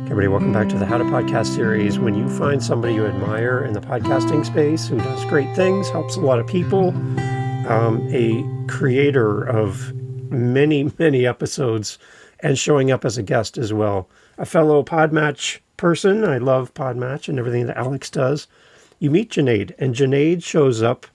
Everybody, welcome back to the How to Podcast series. When you find somebody you admire in the podcasting space who does great things, helps a lot of people, a creator of many, many episodes, and showing up as a guest as well, a fellow Podmatch person. I love Podmatch and everything that Alex does. You meet Junaid, and Junaid shows up,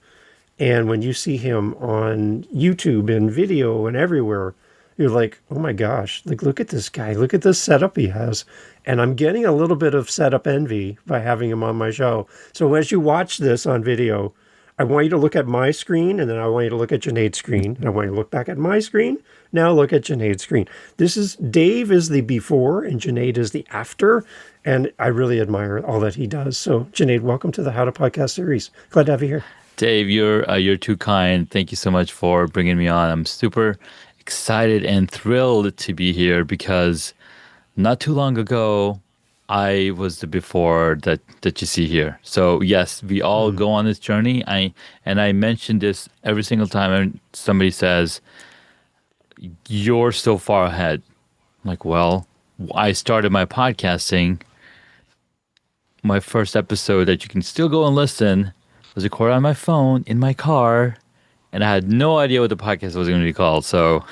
and when you see him on YouTube and video and everywhere, you're like, oh my gosh, like, look at this guy. Look at this setup he has. And I'm getting a little bit of setup envy by having him on my show. So as you watch this on video, I want you to look at my screen, and then I want you to look at Junaid's screen. And I want you to look back at my screen. Now look at Junaid's screen. Dave is the before, and Junaid is the after. And I really admire all that he does. So Junaid, welcome to the How to Podcast series. Glad to have you here. Dave, you're too kind. Thank you so much for bringing me on. I'm super excited and thrilled to be here because not too long ago, I was the before that you see here. So yes, we all go on this journey. I mention this every single time somebody says, you're so far ahead. I'm like, well, I started my podcasting. My first episode that you can still go and listen was recorded on my phone in my car, and I had no idea what the podcast was going to be called. So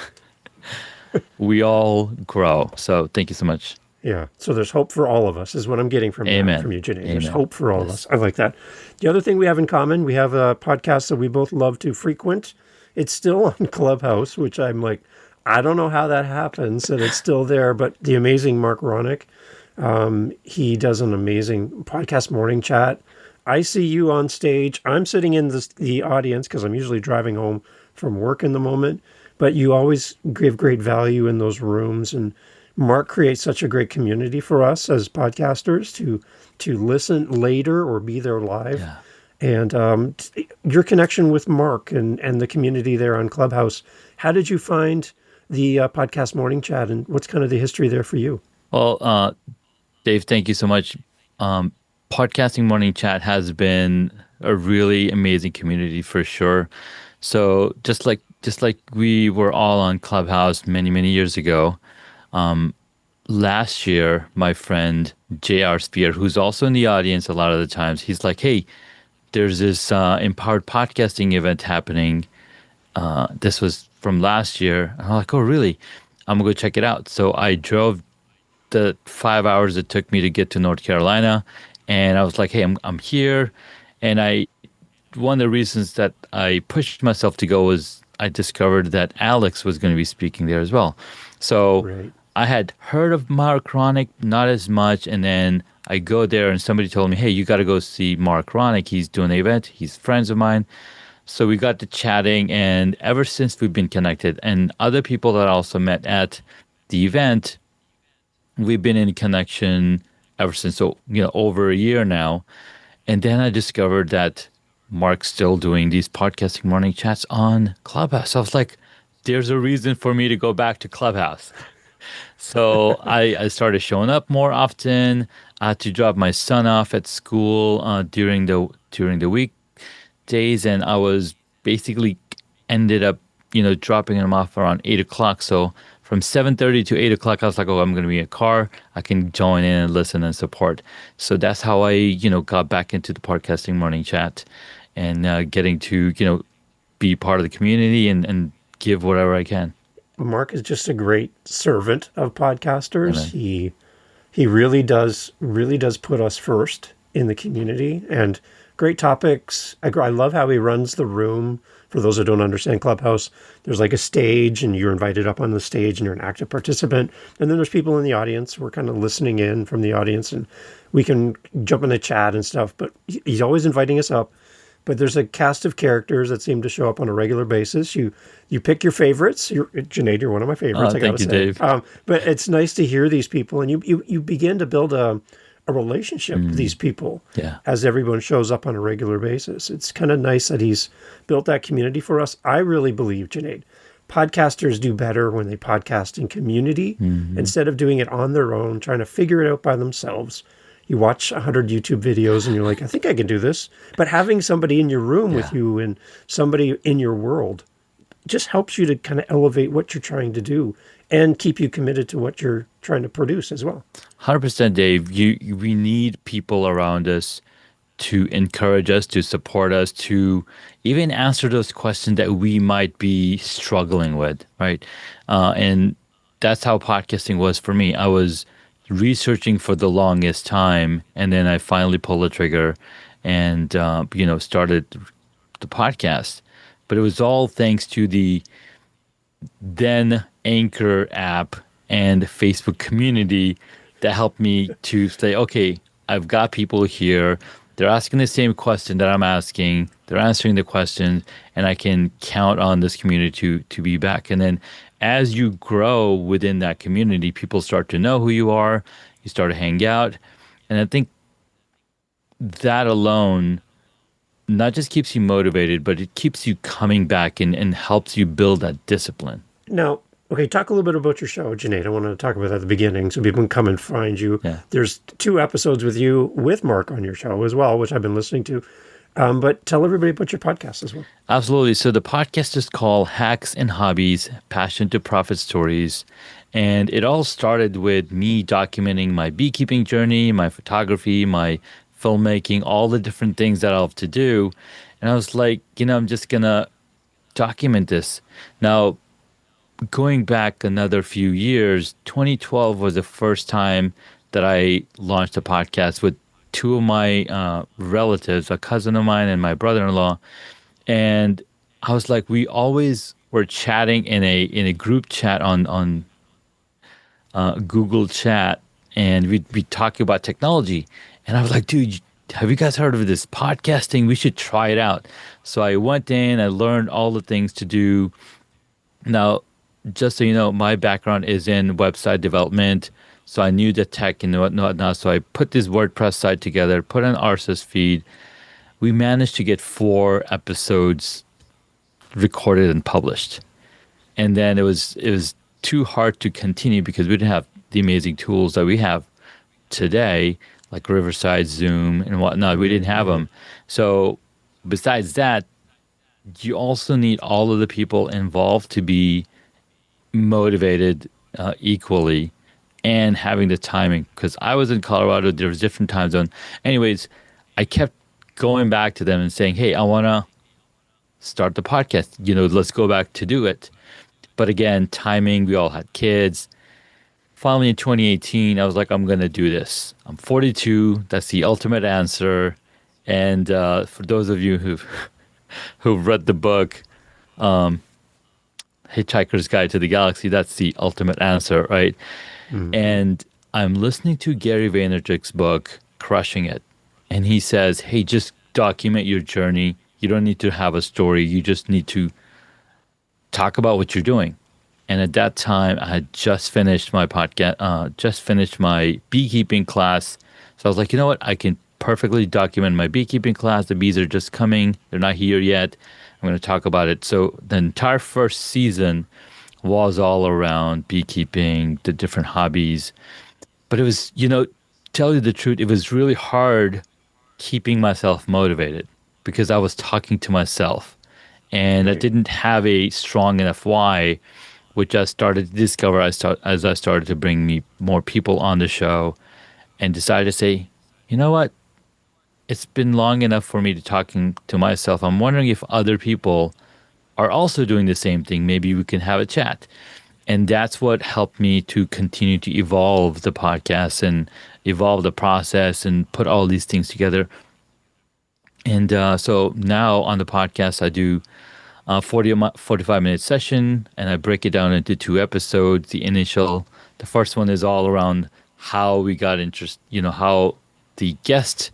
we all grow. So thank you so much. Yeah. So there's hope for all of us is what I'm getting from you, Junaid. There's hope for all of us. I like that. The other thing we have in common, we have a podcast that we both love to frequent. It's still on Clubhouse, which I'm like, I don't know how that happens, and it's still there. But the amazing Mark Ronick, he does an amazing podcast morning chat. I see you on stage. I'm sitting in the audience because I'm usually driving home from work in the moment. But you always give great value in those rooms. And Mark creates such a great community for us as podcasters to listen later or be there live. Yeah. And your connection with Mark and the community there on Clubhouse, how did you find the podcast morning chat, and what's kind of the history there for you? Well, Dave, thank you so much. Podcasting morning chat has been a really amazing community for sure. So just like we were all on Clubhouse many, many years ago, last year, my friend J.R. Spear, who's also in the audience a lot of the times, he's like, hey, there's this Empowered Podcasting event happening. This was from last year. And I'm like, oh, really? I'm going to go check it out. So I drove the 5 hours it took me to get to North Carolina. And I was like, hey, I'm here. And one of the reasons that I pushed myself to go was I discovered that Alex was going to be speaking there as well. So right. I had heard of Mark Ronick, not as much. And then I go there and somebody told me, hey, you got to go see Mark Ronick. He's doing an event. He's friends of mine. So we got to chatting. And ever since we've been connected, and other people that I also met at the event, we've been in connection ever since, so, over a year now. And then I discovered that Mark's still doing these podcasting morning chats on Clubhouse. I was like, there's a reason for me to go back to Clubhouse. So I started showing up more often. I had to drop my son off at school during the weekdays, and I was basically ended up, dropping him off around 8 o'clock. So from 7:30 to 8 o'clock, I was like, oh, I'm going to be in a car. I can join in and listen and support. So that's how I, got back into the podcasting morning chat and getting to, be part of the community and give whatever I can. Mark is just a great servant of podcasters. Amen. He really does put us first in the community, and great topics. I love how he runs the room. For those who don't understand Clubhouse, there's like a stage, and you're invited up on the stage, and you're an active participant. And then there's people in the audience. We're kind of listening in from the audience, and we can jump in the chat and stuff. But he's always inviting us up. But there's a cast of characters that seem to show up on a regular basis. You pick your favorites. Junaid, you're one of my favorites. I gotta say. Dave. But it's nice to hear these people, and you begin to build a relationship with these people as everyone shows up on a regular basis. It's kind of nice that he's built that community for us. I really believe, Junaid, podcasters do better when they podcast in community instead of doing it on their own, trying to figure it out by themselves. You watch 100 YouTube videos and you're like, I think I can do this. But having somebody in your room with you and somebody in your world just helps you to kind of elevate what you're trying to do and keep you committed to what you're trying to produce as well. 100%, Dave. We need people around us to encourage us, to support us, to even answer those questions that we might be struggling with, right? And that's how podcasting was for me. I was researching for the longest time, and then I finally pulled the trigger and started the podcast. But it was all thanks to the then Anchor app and Facebook community that helped me to say, okay, I've got people here. They're asking the same question that I'm asking. They're answering the questions, and I can count on this community to be back. And then as you grow within that community, people start to know who you are. You start to hang out. And I think that alone not just keeps you motivated, but it keeps you coming back and helps you build that discipline. Now, okay, talk a little bit about your show, Junaid. I want to talk about that at the beginning so people can come and find you. Yeah. There's 2 episodes with you with Mark on your show as well, which I've been listening to. But tell everybody about your podcast as well. Absolutely. So the podcast is called Hacks and Hobbies, Passion to Profit Stories. And it all started with me documenting my beekeeping journey, my photography, my filmmaking, all the different things that I love to do. And I was like, I'm just going to document this. Now, going back another few years, 2012 was the first time that I launched a podcast with 2 of my relatives, a cousin of mine and my brother-in-law. And I was like, we always were chatting in a group chat on Google Chat, and we'd be talking about technology. And I was like, dude, have you guys heard of this podcasting? We should try it out. So I went in, I learned all the things to do. Now, just so you know, my background is in website development. So I knew the tech and whatnot. So I put this WordPress site together, put an RSS feed. We managed to get 4 episodes recorded and published. And then it was too hard to continue because we didn't have the amazing tools that we have today, like Riverside, Zoom, and whatnot. We didn't have them. So besides that, you also need all of the people involved to be motivated equally and having the timing. Because I was in Colorado, there was different time zone. Anyways, I kept going back to them and saying, hey, I want to start the podcast. Let's go back to do it. But again, timing, we all had kids. Finally, in 2018, I was like, I'm going to do this. I'm 42. That's the ultimate answer. And for those of you who've read the book, Hitchhiker's Guide to the Galaxy, that's the ultimate answer, right? Mm-hmm. And I'm listening to Gary Vaynerchuk's book, Crushing It. And he says, hey, just document your journey. You don't need to have a story. You just need to talk about what you're doing. And at that time, I had just finished my podcast, just finished my beekeeping class. So I was like, you know what? I can perfectly document my beekeeping class. The bees are just coming. They're not here yet. I'm going to talk about it. So the entire first season was all around beekeeping, the different hobbies. But it was, tell you the truth, it was really hard keeping myself motivated because I was talking to myself. And right. I didn't have a strong enough why, which I started to discover as I started to bring me more people on the show and decided to say, you know what? It's been long enough for me to talking to myself. I'm wondering if other people are also doing the same thing. Maybe we can have a chat. And that's what helped me to continue to evolve the podcast and evolve the process and put all these things together. And so now on the podcast, I do 45-minute session, and I break it down into 2 episodes. The first one is all around how we got interest, how the guest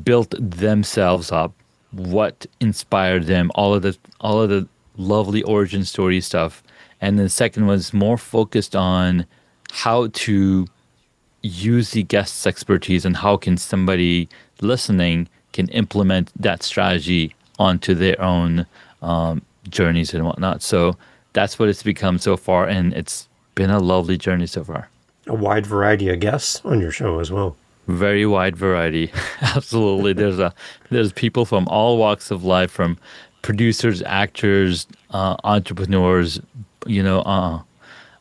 built themselves up, what inspired them, all of the lovely origin story stuff. And then the second one is more focused on how to use the guest's expertise and how can somebody listening can implement that strategy onto their own journeys and whatnot. So that's what it's become so far, and it's been a lovely journey so far. A wide variety of guests on your show as well. Very wide variety. Absolutely. There's people from all walks of life, from producers, actors, entrepreneurs,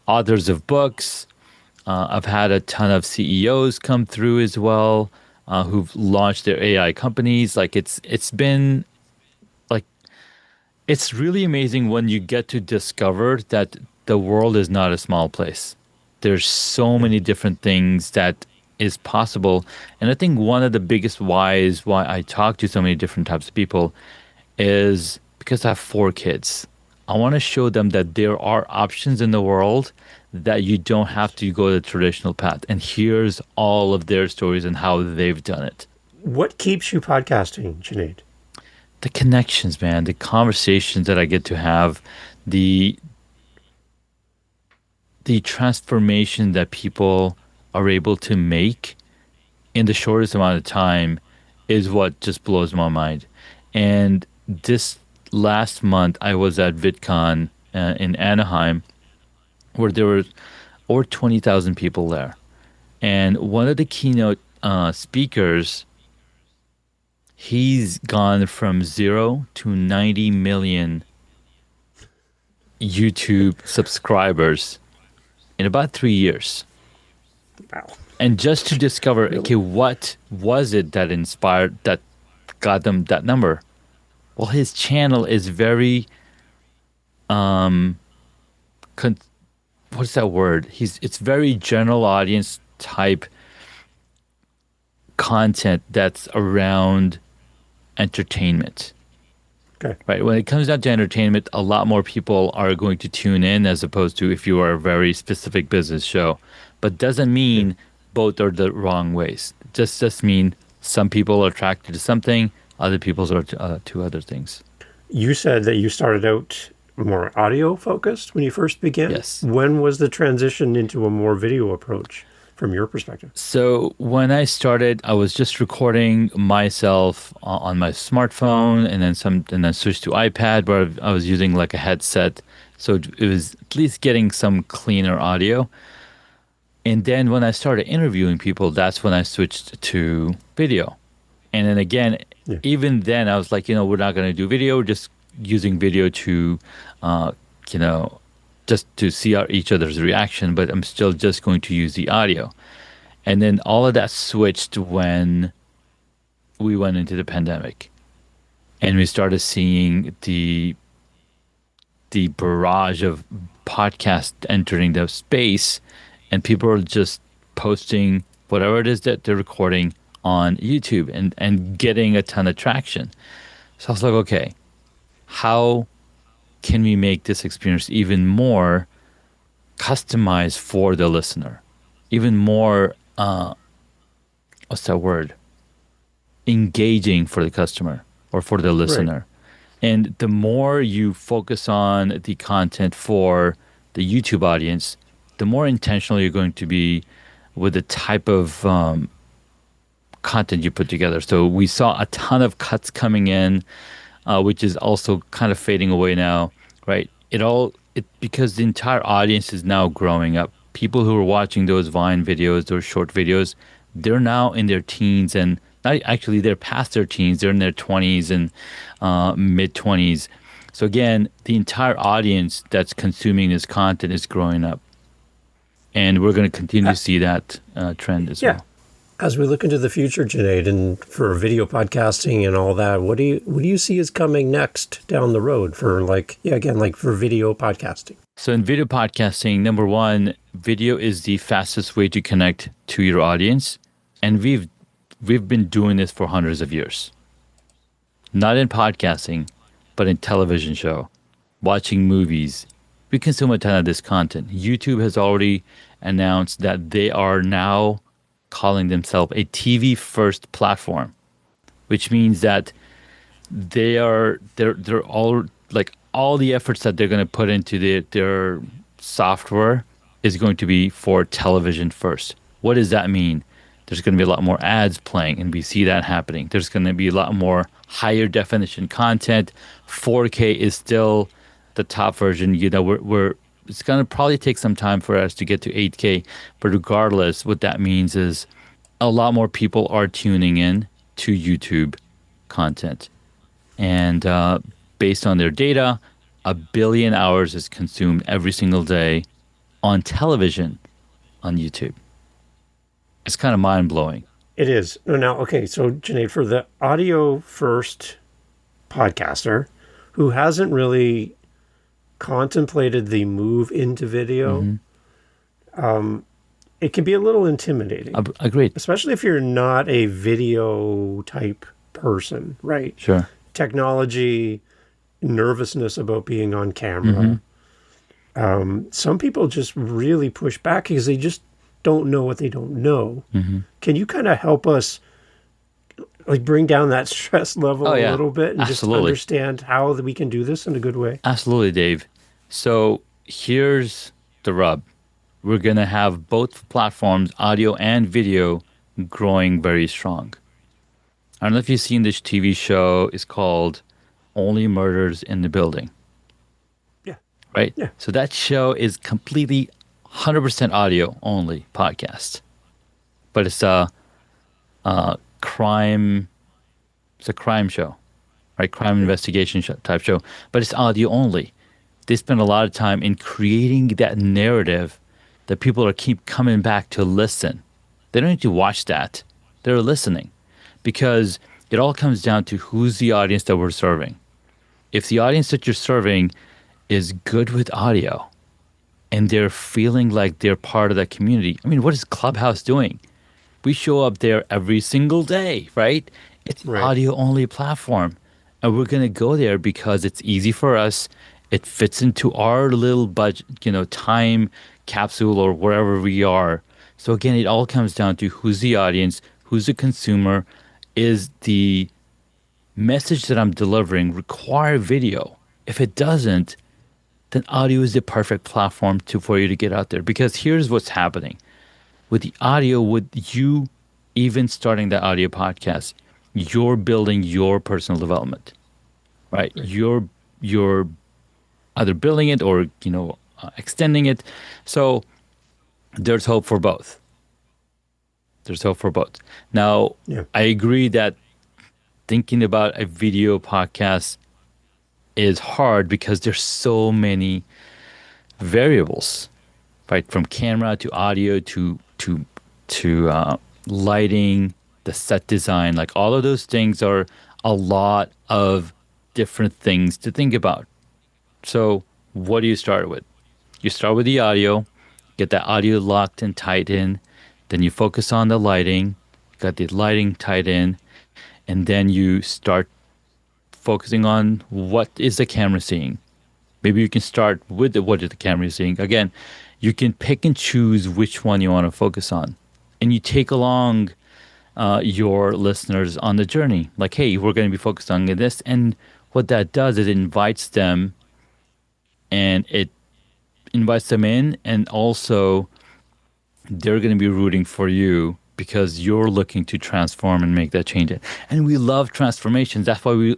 authors of books. I've had a ton of CEOs come through as well, who've launched their AI companies. Like it's been like it's really amazing when you get to discover that the world is not a small place. There's so many different things that is possible. And I think one of the biggest whys why I talk to so many different types of people is because I have 4 kids. I want to show them that there are options in the world, that you don't have to go the traditional path. And here's all of their stories and how they've done it. What keeps you podcasting, Junaid? The connections, man, the conversations that I get to have, the transformation that people are able to make in the shortest amount of time is what just blows my mind. And this last month, I was at VidCon in Anaheim, where there were over 20,000 people there. And one of the keynote speakers, he's gone from 0 to 90 million YouTube subscribers in about 3 years. Wow. And just to discover, okay, what was it that inspired, that got them that number? Well, his channel is very, what's that word? It's very general audience type content that's around entertainment. Okay. Right. When it comes down to entertainment, a lot more people are going to tune in as opposed to if you are a very specific business show. But doesn't mean both are the wrong ways. Just mean some people are attracted to something, other people are to other things. You said that you started out more audio focused when you first began. Yes. When was the transition into a more video approach from your perspective? So when I started, I was just recording myself on my smartphone, and then switched to iPad, where I was using like a headset, so it was at least getting some cleaner audio. And then when I started interviewing people, that's when I switched to video. And then again, even then, I was like, we're not going to do video, we're just using video to, just to see each other's reaction, but I'm still just going to use the audio. And then all of that switched when we went into the pandemic, and we started seeing the barrage of podcasts entering the space, and people are just posting whatever it is that they're recording on YouTube and getting a ton of traction. So I was like, okay, how can we make this experience even more customized for the listener? Even more, what's that word? Engaging for the customer or for the listener. Right. And the more you focus on the content for the YouTube audience, the more intentional you're going to be with the type of content you put together. So we saw a ton of cuts coming in, which is also kind of fading away now, right? Because the entire audience is now growing up. People who are watching those Vine videos, those short videos, they're now in their teens, and actually they're past their teens. They're in their 20s and mid-20s. So again, the entire audience that's consuming this content is growing up. And we're going to continue to see that trend as well. As we look into the future, Junaid, and for video podcasting and all that, what do you see is coming next down the road for for video podcasting? So in video podcasting, number one, video is the fastest way to connect to your audience, and we've been doing this for hundreds of years. Not in podcasting, but in television show, watching movies. We consume a ton of this content. YouTube has already announced that they are now calling themselves a TV first platform, which means that they're all like all the efforts that they're going to put into their software is going to be for television first. What does that mean? There's going to be a lot more ads playing, and we see that happening. There's going to be a lot more higher definition content. 4K is still the top version. It's going to probably take some time for us to get to 8K, but regardless, what that means is a lot more people are tuning in to YouTube content. And based on their data, 1 billion hours is consumed every single day on television on YouTube. It's kind of mind blowing. It is. Now, okay, so Junaid, for the audio first podcaster who hasn't really contemplated the move into video, it can be a little intimidating. Agreed. Especially if you're not a video type person, right? Sure. Technology, nervousness about being on camera. Some people just really push back because they just don't know what they don't know. Can you kind of help us like bring down that stress level a little bit and just understand how we can do this in a good way? Absolutely, Dave. So here's the rub. We're going to have both platforms, audio and video, growing very strong. I don't know if you've seen this TV show. It's called Only Murders in the Building. Yeah. Right? Yeah. So that show is completely 100% audio only podcast. But it's a crime show, right? Crime investigation type show. But it's audio only. They spend a lot of time in creating that narrative that people keep coming back to listen. They don't need to watch that. They're listening because it all comes down to who's the audience that we're serving. If the audience that you're serving is good with audio and they're feeling like they're part of that community, I mean, what is Clubhouse doing? We show up there every single day, right? It's an audio-only platform. And we're going to go there because it's easy for us. It fits into our little budget, time capsule or wherever we are. So again, it all comes down to who's the audience, who's the consumer, is the message that I'm delivering require video? If it doesn't, then audio is the perfect platform for you to get out there. Because here's what's happening. With the audio, with you even starting the audio podcast, you're building your personal development, right? You're either building it or, extending it. So there's hope for both. Now, I agree that thinking about a video podcast is hard because there's so many variables, right? From camera to audio to lighting, the set design, like all of those things are a lot of different things to think about. So what do you start with? You start with the audio, get that audio locked and tight in, then you focus on the lighting, got the lighting tight in, and then you start focusing on what is the camera seeing. Maybe you can start with what is the camera seeing. Again, you can pick and choose which one you want to focus on. And you take along your listeners on the journey. Like, hey, we're going to be focused on this. And what that does is it invites them in, and also they're going to be rooting for you because you're looking to transform and make that change. And we love transformations. That's why we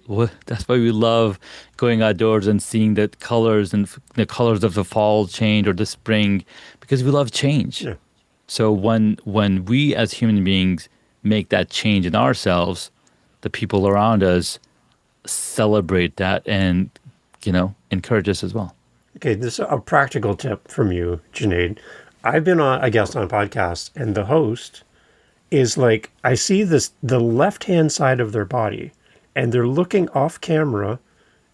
love going outdoors and seeing the colors and the colors of the fall change or the spring, because we love change. Yeah. So when we as human beings make that change in ourselves, the people around us celebrate that and, encourage us as well. Okay, this is a practical tip from you, Junaid. I've been on a guest on a podcast, and the host is like, I see the left-hand side of their body, and they're looking off camera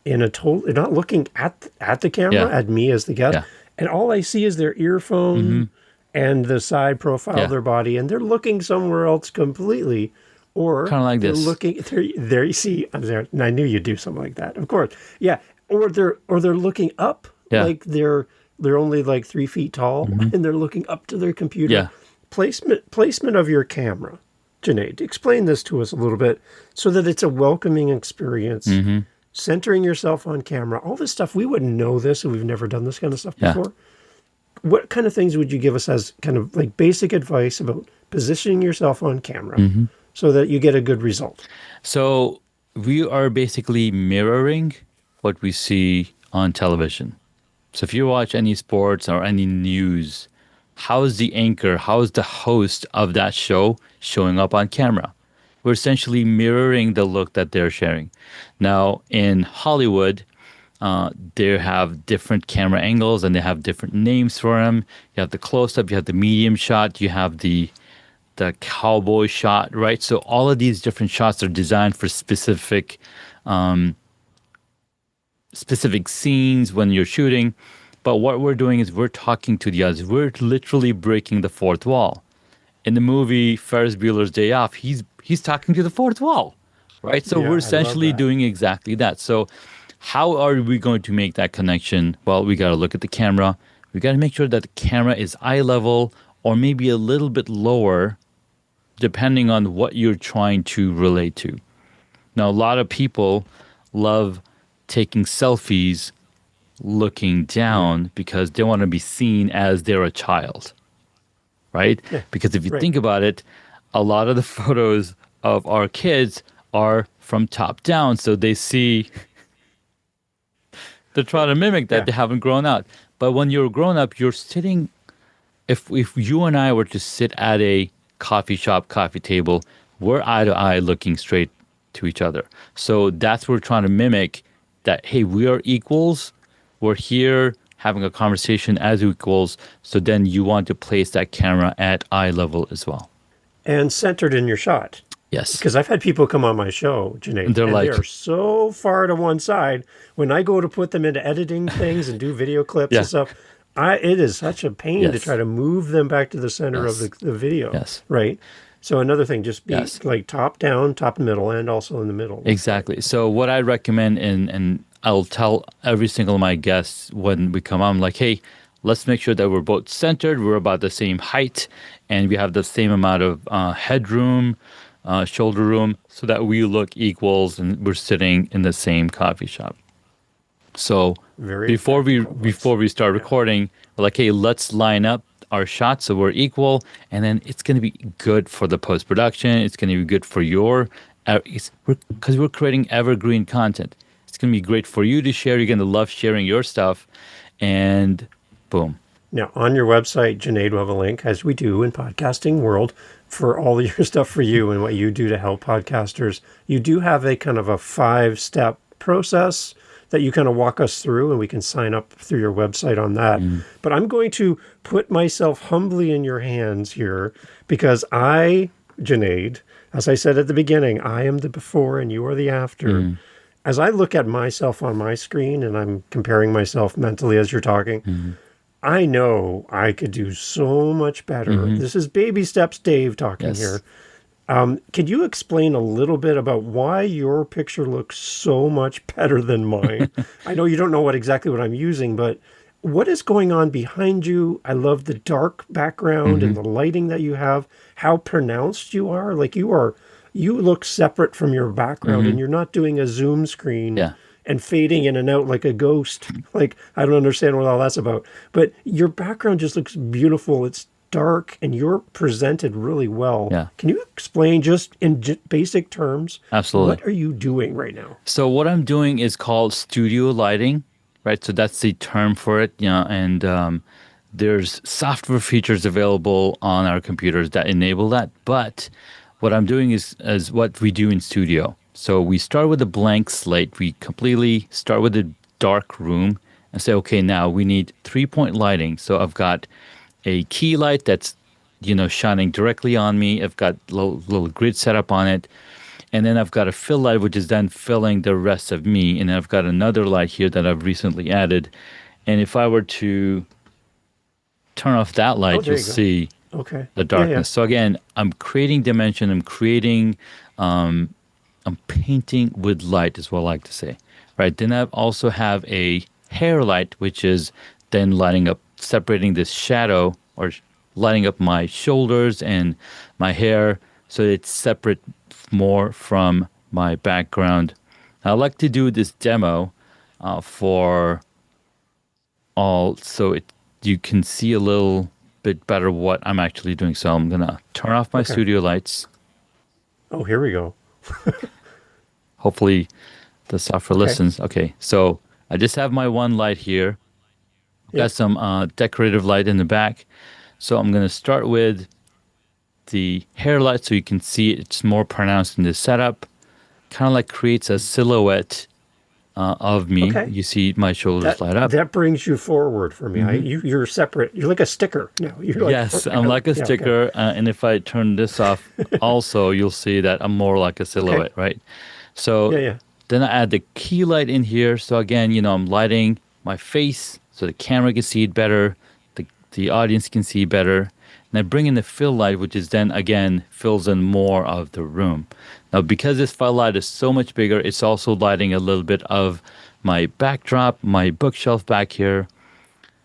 they're not looking at the camera, at me as the guest, and all I see is their earphone and the side profile of their body, and they're looking somewhere else completely. Or kind of like they're this. Looking there, you see, I'm there, and I knew you'd do something like that, of course. Yeah. Or they're looking up, like they're only like 3 feet tall, and they're looking up to their computer. Yeah. Placement of your camera. Junaid, explain this to us a little bit so that it's a welcoming experience. Centering yourself on camera, all this stuff, we wouldn't know this, and we've never done this kind of stuff before. What kind of things would you give us as kind of like basic advice about positioning yourself on camera so that you get a good result? So we are basically mirroring what we see on television. So if you watch any sports or any news, how is the anchor, how is the host of that show showing up on camera? we're essentially mirroring the look that they're sharing. Now, in Hollywood, they have different camera angles and they have different names for them. You have the close up, you have the medium shot, you have the cowboy shot, right? So all of these different shots are designed for specific scenes when you're shooting. But what we're doing is we're talking to the others. We're literally breaking the fourth wall. In the movie Ferris Bueller's Day Off, he's talking to the fourth wall, right? So Yeah, we're I love essentially that. doing exactly that. So how are we going to make that connection? Well, we got to look at the camera. We got to make sure that the camera is eye level or maybe a little bit lower, depending on what you're trying to relate to. Now, a lot of people love taking selfies looking Yeah. down because they want to be seen as they're a child, right? Yeah. Because if you Right. think about it, a lot of the photos of our kids are from top down. So they're trying to mimic that. Yeah. They haven't grown up. But when you're grown up, you're sitting, if you and I were to sit at a coffee shop, coffee table, we're eye to eye looking straight to each other. So that's what we're trying to mimic that, hey, we are equals. We're here having a conversation as equals. So then you want to place that camera at eye level as well. And centered in your shot. Yes. Because I've had people come on my show, And Junaid, they're and they like, are so far to one side. When I go to put them into editing things and do video clips yeah, and stuff, it is such a pain to yes, try to move them back to the center of yes, the video, yes, right? So another thing, just be yes. like top down, top middle, and also in the middle. Exactly. So what I recommend, and I'll tell every single of my guests when we come on, I'm like, hey, let's make sure that we're both centered, we're about the same height, and we have the same amount of headroom, shoulder room, so that we look equals and we're sitting in the same coffee shop. So Very before we practical. before we start recording, we're like, hey, let's line up our shots so we're equal, and then it's going to be good for the post production. It's going to be good for because we're creating evergreen content. It's going to be great for you to share. You're going to love sharing your stuff, and boom. Now, on your website, Junaid, will have a link, as we do in podcasting world, for all of your stuff for you and what you do to help podcasters. You do have a kind of a 5-step process that you kind of walk us through, and we can sign up through your website on that. But I'm going to put myself humbly in your hands here because Junaid, as I said at the beginning, I am the before and you are the after. As I look at myself on my screen and I'm comparing myself mentally as you're talking, I know I could do so much better. This is baby steps Dave talking Yes. here. Can you explain a little bit about why your picture looks so much better than mine? I know you don't know exactly what I'm using, but what is going on behind you? I love the dark background and the lighting that you have, how pronounced you are. Like you look separate from your background and you're not doing a zoom screen Yeah. and fading in and out like a ghost. Like, I don't understand what all that's about. But your background just looks beautiful. It's dark and you're presented really well. Yeah. Can you explain just in basic terms, Absolutely. what are you doing right now? So what I'm doing is called studio lighting, right? So that's the term for it, and there's software features available on our computers that enable that. But what I'm doing is what we do in studio. So we start with a blank slate. We completely start with a dark room and say, okay, now we need 3-point lighting. So I've got a key light that's, shining directly on me. I've got little grid setup on it. And then I've got a fill light, which is then filling the rest of me. And then I've got another light here that I've recently added. And if I were to turn off that light, there you'll you go. see Okay. the darkness. So again, I'm creating dimension. I'm painting with light is what I like to say, right? Then I also have a hair light, which is then lighting up, separating this shadow or lighting up my shoulders and my hair so it's separate more from my background. I like to do this demo for all so you can see a little bit better what I'm actually doing. So I'm going to turn off my studio lights. Oh, here we go. Hopefully the software listens. Okay, so I just have my one light here. Got some decorative light in the back. So I'm going to start with the hair light so you can see it's more pronounced in the setup. Kind of like creates a silhouette of me. Okay. You see my shoulders light up. That brings you forward for me. You're separate. You're like a sticker. No, you're Yes, I'm like a sticker. Okay. And if I turn this off, also, you'll see that I'm more like a silhouette, right? So Yeah. then I add the key light in here. So again, I'm lighting my face so the camera can see it better, the audience can see better. And I bring in the fill light, which is then, again, fills in more of the room. Now, because this fill light is so much bigger, it's also lighting a little bit of my backdrop, my bookshelf back here.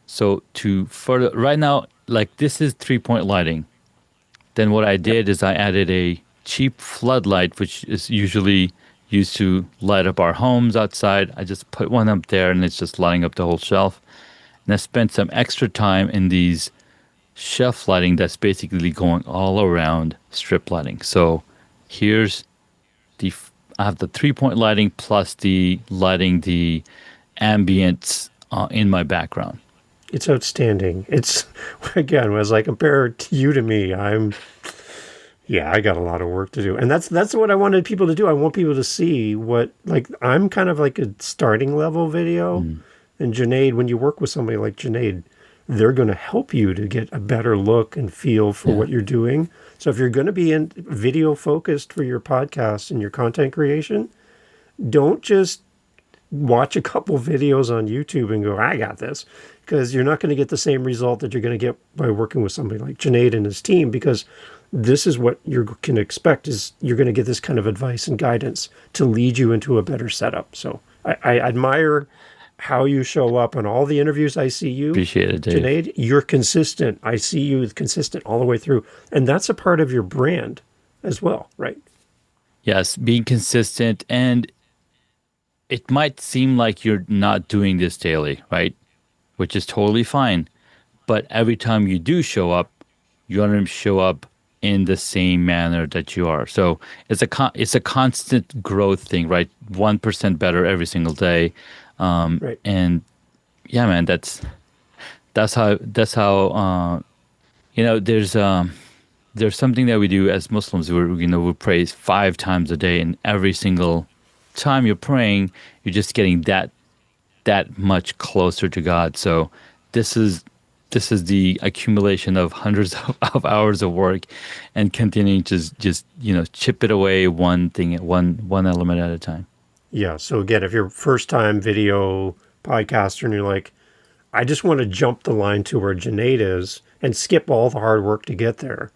So to further, right now, like this is 3-point lighting. Then what I did is I added a cheap floodlight, which is usually used to light up our homes outside. I just put one up there and it's just lighting up the whole shelf. And I spent some extra time in these shelf lighting that's basically going all around strip lighting. So here's I have the 3-point lighting plus the lighting, the ambience in my background. It's outstanding. It's, again, as I compare you to me, I got a lot of work to do. And that's what I wanted people to do. I want people to see what, like, I'm kind of like a starting level video. And Junaid, when you work with somebody like Junaid, they're going to help you to get a better look and feel for what you're doing. So if you're going to be in video focused for your podcast and your content creation, don't just watch a couple videos on YouTube and go, I got this, because you're not going to get the same result that you're going to get by working with somebody like Junaid and his team, because this is what you can expect is you're going to get this kind of advice and guidance to lead you into a better setup. So I admire how you show up on all the interviews I see you. Appreciate it, Dave. Junaid, you're consistent. I see you consistent all the way through. And that's a part of your brand as well, right? Yes, being consistent. And it might seem like you're not doing this daily, right? Which is totally fine. But every time you do show up, you want to show up in the same manner that you are. So it's a constant growth thing, right? 1% better every single day. Right. And yeah, man, that's how there's something that we do as Muslims where we pray 5 times a day, and every single time you're praying, you're just getting that much closer to God. So this is the accumulation of hundreds of hours of work, and continuing to just chip it away one thing, one element at a time. Yeah. So again, if you're a first time video podcaster and you're like, I just want to jump the line to where Junaid is and skip all the hard work to get there.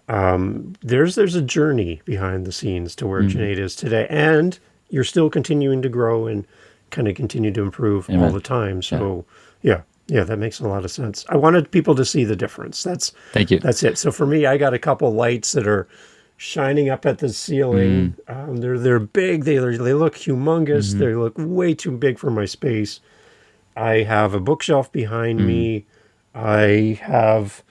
There's a journey behind the scenes to where Junaid is today, and you're still continuing to grow and kind of continue to improve all the time. So yeah, that makes a lot of sense. I wanted people to see the difference. Thank you. That's it. So for me, I got a couple lights that are shining up at the ceiling. They're big. They look humongous. They look way too big for my space. I have a bookshelf behind me. I have,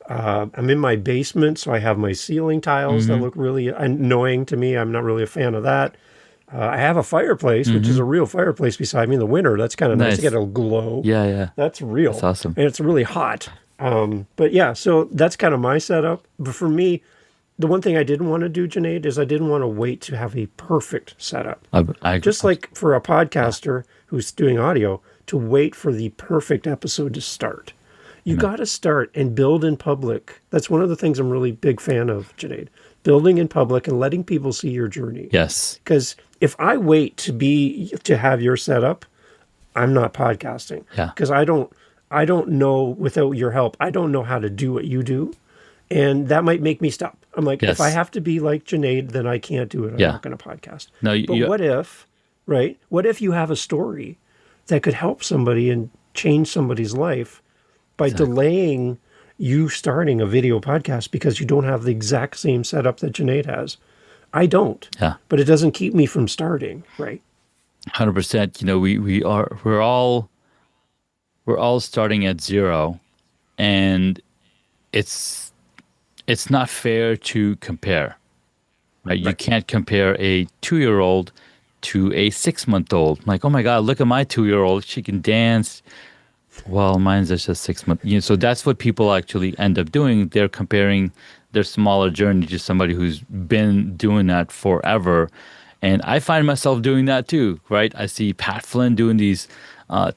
I'm in my basement, so I have my ceiling tiles that look really annoying to me. I'm not really a fan of that. I have a fireplace, which is a real fireplace beside me in the winter. That's kind of nice to get a glow. Yeah. That's real. That's awesome. And it's really hot. But yeah, so that's kind of my setup. But for me, the one thing I didn't want to do, Junaid, is I didn't want to wait to have a perfect setup. I Just like for a podcaster who's doing audio, to wait for the perfect episode to start. You got to start and build in public. That's one of the things I'm really big fan of, Junaid. Building in public and letting people see your journey. Yes. Because if I wait to have your setup, I'm not podcasting. Yeah. Because I don't know, without your help, I don't know how to do what you do. And that might make me stop. I'm like, if I have to be like Junaid, then I can't do it. I'm not going to podcast. No, but what if, right? What if you have a story that could help somebody and change somebody's life by delaying you starting a video podcast because you don't have the exact same setup that Junaid has? I don't. Yeah. But it doesn't keep me from starting, right? 100%. We're all starting at zero, and it's not fair to compare, right? You can't compare a 2-year-old to a 6-month-old. Like, oh my God, look at my 2-year-old. She can dance. Well, mine's just 6 months. So that's what people actually end up doing. They're comparing their smaller journey to somebody who's been doing that forever. And I find myself doing that too, right? I see Pat Flynn doing these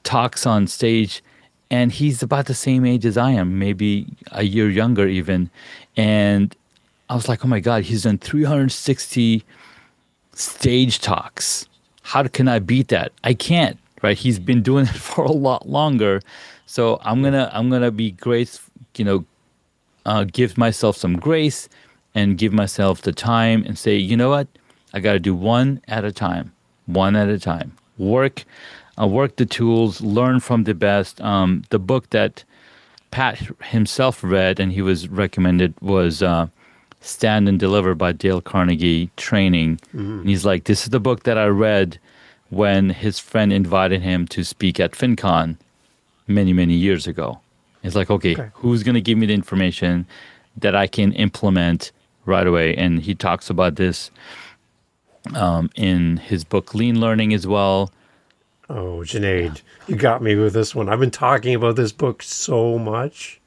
talks on stage, and he's about the same age as I am, maybe a year younger even. And I was like, oh my God, he's done 360 stage talks. How can I beat that? I can't, right? He's been doing it for a lot longer. So I'm gonna be grace, give myself some grace and give myself the time and say, you know what? I got to do one at a time. Work the tools, learn from the best. The book that Pat himself read and he was recommended was Stand and Deliver by Dale Carnegie Training. And he's like, this is the book that I read when his friend invited him to speak at FinCon many, many years ago. It's like, okay, who's going to give me the information that I can implement right away? And he talks about this in his book, Lean Learning, as well. Oh, Junaid, you got me with this one. I've been talking about this book so much.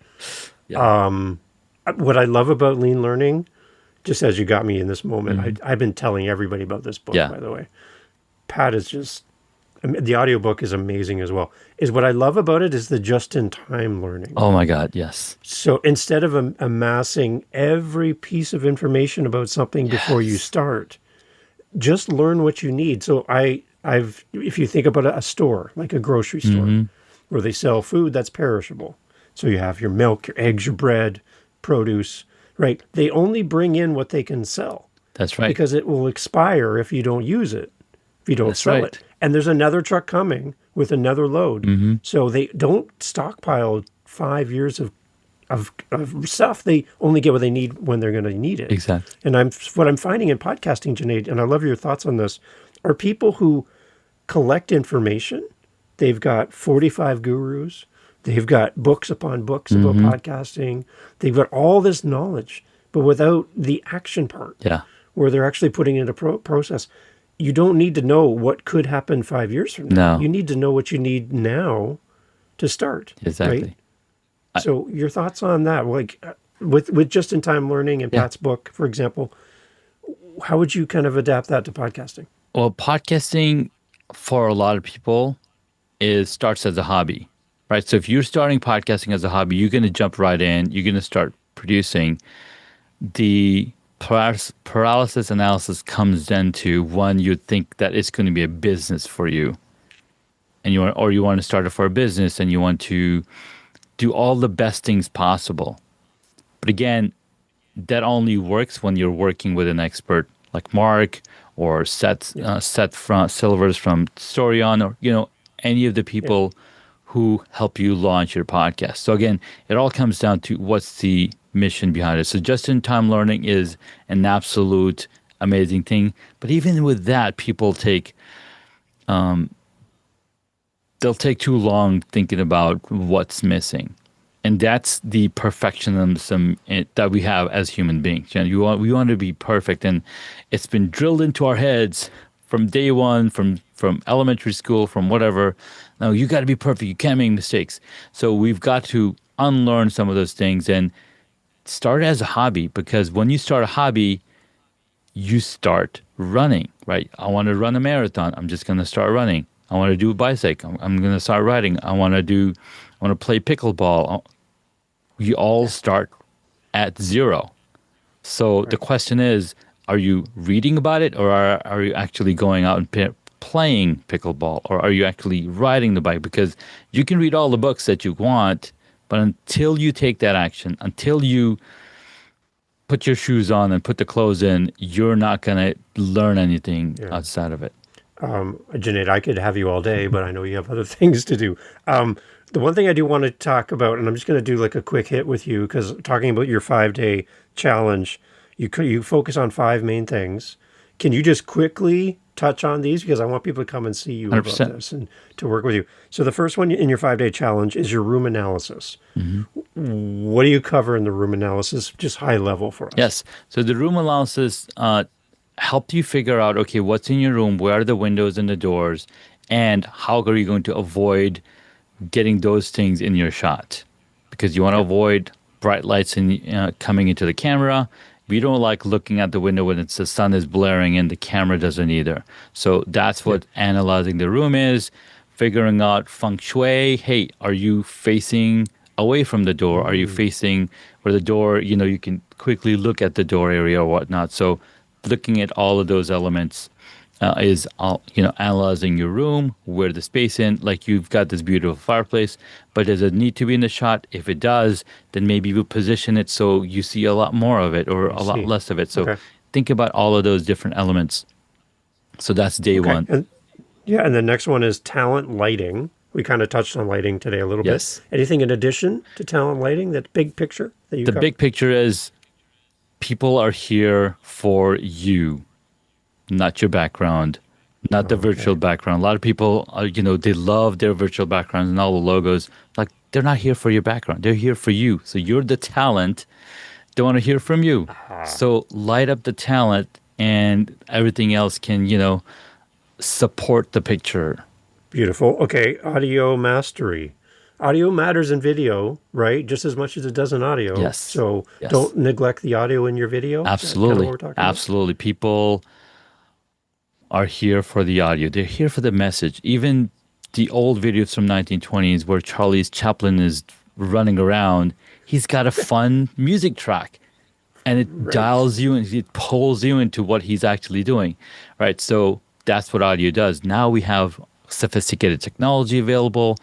Yeah. What I love about Lean Learning, just as you got me in this moment, I've been telling everybody about this book, by the way. Pat is just, the audiobook is amazing as well. Is what I love about it is the just-in-time learning. Oh my God, yes. So instead of amassing every piece of information about something before you start, just learn what you need. So if you think about a store, like a grocery store, where they sell food that's perishable. So you have your milk, your eggs, your bread, produce, right? They only bring in what they can sell. That's right. Because it will expire if you don't use it, if you don't sell it. And there's another truck coming with another load. So they don't stockpile 5 years of stuff. They only get what they need when they're going to need it. Exactly. And what I'm finding in podcasting, Junaid, and I love your thoughts on this, are people who collect information. They've got 45 gurus. They've got books upon books about podcasting. They've got all this knowledge, but without the action part, where they're actually putting it into process. You don't need to know what could happen 5 years from now. No. You need to know what you need now to start. Exactly. Right? So your thoughts on that, like with just-in-time learning and Pat's book, for example, how would you kind of adapt that to podcasting? Well, podcasting for a lot of people starts as a hobby, right? So if you're starting podcasting as a hobby, you're going to jump right in. You're going to start producing. The paralysis analysis comes then to when you think that it's going to be a business for you, and you want to start it for a business, and you want to do all the best things possible. But again, that only works when you're working with an expert like Mark or Seth Silvers from Storion, or any of the people who help you launch your podcast. So again, it all comes down to what's the mission behind it. So just-in-time learning is an absolute amazing thing. But even with that, people they'll take too long thinking about what's missing. And that's the perfectionism that we have as human beings. We want to be perfect, and it's been drilled into our heads from day one, from elementary school, from whatever. No, you got to be perfect. You can't make mistakes. So we've got to unlearn some of those things and start as a hobby, because when you start a hobby, you start running, right? I want to run a marathon. I'm just going to start running. I want to do a bicycle. I'm going to start riding. I want to play pickleball. We all start at zero. So the question is, are you reading about it, or are you actually going out and playing pickleball, or are you actually riding the bike? Because you can read all the books that you want, but until you take that action, until you put your shoes on and put the clothes in, you're not going to learn anything outside of it. Junaid, I could have you all day, but I know you have other things to do. The one thing I do want to talk about, and I'm just going to do like a quick hit with you, because talking about your 5-day challenge, you focus on 5 main things. Can you just quickly touch on these? Because I want people to come and see you 100%. About this and to work with you. So the first one in your 5-day challenge is your room analysis. What do you cover in the room analysis, just high level for us? Yes. So the room analysis helped you figure out, okay, what's in your room, where are the windows and the doors, and how are you going to avoid getting those things in your shot? Because you want to avoid bright lights coming into the camera. We don't like looking at the window when the sun is blaring, and the camera doesn't either. So that's what analyzing the room is, figuring out feng shui. Hey, are you facing away from the door? Are you facing where the door, you can quickly look at the door area or whatnot. So looking at all of those elements is analyzing your room, where the space in, like you've got this beautiful fireplace, but does it need to be in the shot? If it does, then maybe you position it so you see a lot more of it or a lot less of it. So think about all of those different elements. So that's day one. And the next one is talent lighting. We kind of touched on lighting today a little bit. Anything in addition to talent lighting, that big picture that you big picture is people are here for you, not your background, not the virtual background. A lot of people, they love their virtual backgrounds and all the logos. Like, they're not here for your background. They're here for you. So you're the talent. They want to hear from you. So light up the talent, and everything else can, support the picture. Beautiful. Okay, audio mastery. Audio matters in video, right? Just as much as it does in audio. Yes. So don't neglect the audio in your video. Absolutely. Absolutely. People are here for the audio. They're here for the message. Even the old videos from 1920s where Charlie Chaplin is running around, he's got a fun music track, and it dials you and it pulls you into what he's actually doing, right? So that's what audio does. Now we have sophisticated technology available,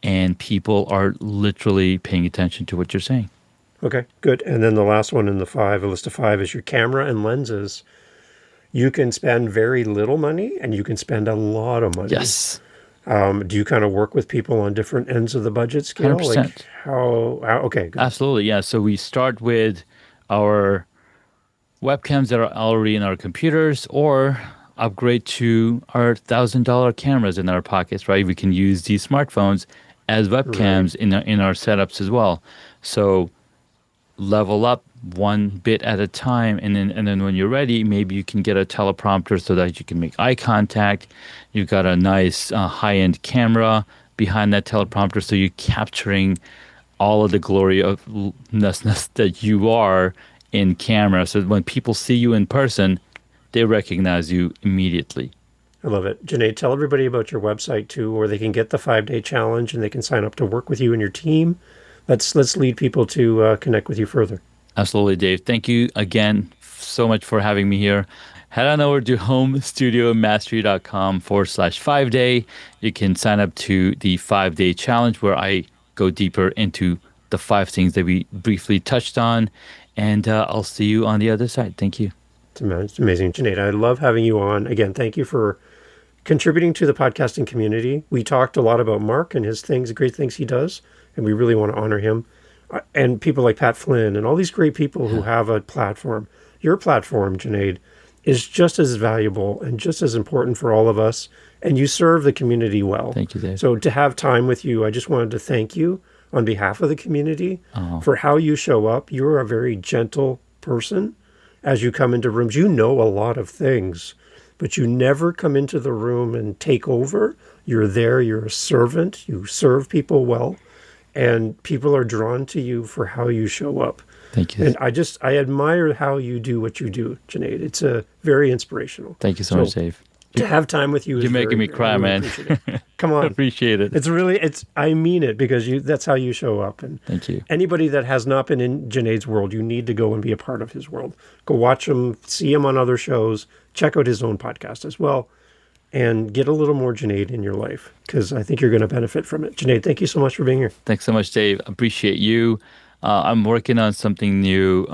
and people are literally paying attention to what you're saying. Okay, good. And then the last one in the list of 5 is your camera and lenses. You can spend very little money and you can spend a lot of money. Yes. Do you kind of work with people on different ends of the budget scale? 100%. Like okay, good. Absolutely, yeah. So we start with our webcams that are already in our computers, or upgrade to our $1,000 cameras in our pockets, right? We can use these smartphones as webcams in our setups as well. So level up one bit at a time, and then when you're ready, maybe you can get a teleprompter so that you can make eye contact. You've got a nice high-end camera behind that teleprompter, so you're capturing all of the glory of ness that you are in camera. So when people see you in person, they recognize you immediately. I love it. Junaid, tell everybody about your website too, where they can get the 5-day challenge and they can sign up to work with you and your team. Let's lead people to connect with you further. Absolutely, Dave. Thank you again so much for having me here. Head on over to homestudiomastery.com/5-day. You can sign up to the 5-day challenge, where I go deeper into the 5 things that we briefly touched on. And I'll see you on the other side. Thank you. It's amazing. Junaid, I love having you on. Again, thank you for contributing to the podcasting community. We talked a lot about Mark and his things, the great things he does, and we really want to honor him. And people like Pat Flynn and all these great people who have a platform. Your platform, Junaid, is just as valuable and just as important for all of us, and you serve the community well. Thank you, Dave. So to have time with you, I just wanted to thank you on behalf of the community for how you show up. You're a very gentle person. As you come into rooms, you know a lot of things, but you never come into the room and take over. You're there, you're a servant, you serve people well, and people are drawn to you for how you show up. Thank you. And I admire how you do what you do, Junaid. It's very inspirational. Thank you so much, Dave. To have time with you, you're making me cry, man. Come on, appreciate it. I mean it, because that's how you show up. And thank you. Anybody that has not been in Junaid's world, you need to go and be a part of his world. Go watch him, see him on other shows, check out his own podcast as well, and get a little more Junaid in your life, because I think you're going to benefit from it. Junaid, thank you so much for being here. Thanks so much, Dave. Appreciate you. I'm working on something new.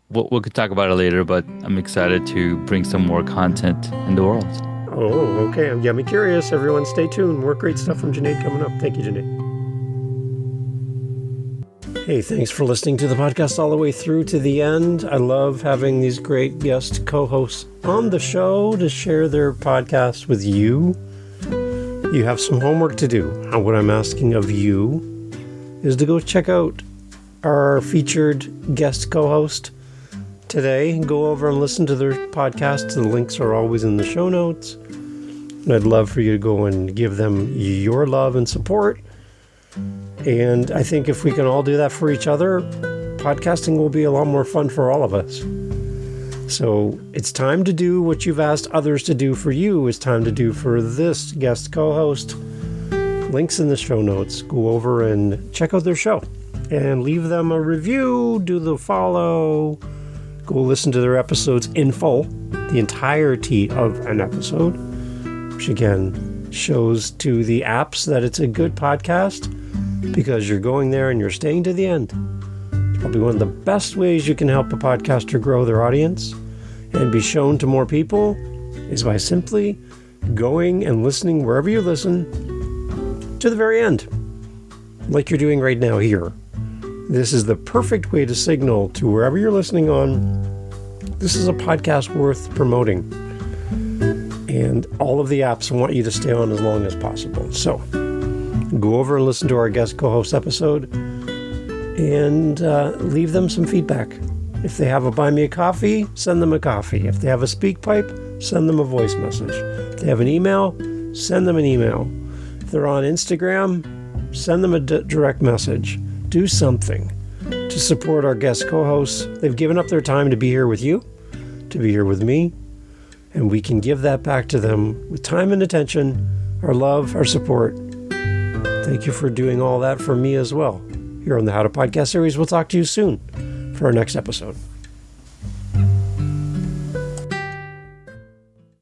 We could talk about it later, but I'm excited to bring some more content in the world. Oh, okay. I'm curious. Everyone stay tuned. More great stuff from Junaid coming up. Thank you, Junaid. Hey, thanks for listening to the podcast all the way through to the end. I love having these great guest co-hosts on the show to share their podcast with you. You have some homework to do. And what I'm asking of you is to go check out our featured guest co-host today. Go over and listen to their podcast. The links are always in the show notes. And I'd love for you to go and give them your love and support. And I think if we can all do that for each other, podcasting will be a lot more fun for all of us. So it's time to do what you've asked others to do for you. It's time to do for this guest co-host. Links in the show notes. Go over and check out their show and leave them a review, do the follow, go listen to their episodes in full, the entirety of an episode, which again shows to the apps that it's a good podcast because you're going there and you're staying to the end. It's probably one of the best ways you can help a podcaster grow their audience and be shown to more people is by simply going and listening wherever you listen to the very end, like you're doing right now here. This is the perfect way to signal to wherever you're listening on, this is a podcast worth promoting. And all of the apps want you to stay on as long as possible. So go over and listen to our guest co-host episode and leave them some feedback. If they have a buy me a coffee, send them a coffee. If they have a speak pipe, send them a voice message. If they have an email, send them an email. If they're on Instagram, send them a direct message. Do something to support our guest co-hosts. They've given up their time to be here with you, to be here with me, and we can give that back to them with time and attention, our love, our support. Thank you for doing all that for me as well. Here on the How to Podcast series, we'll talk to you soon for our next episode.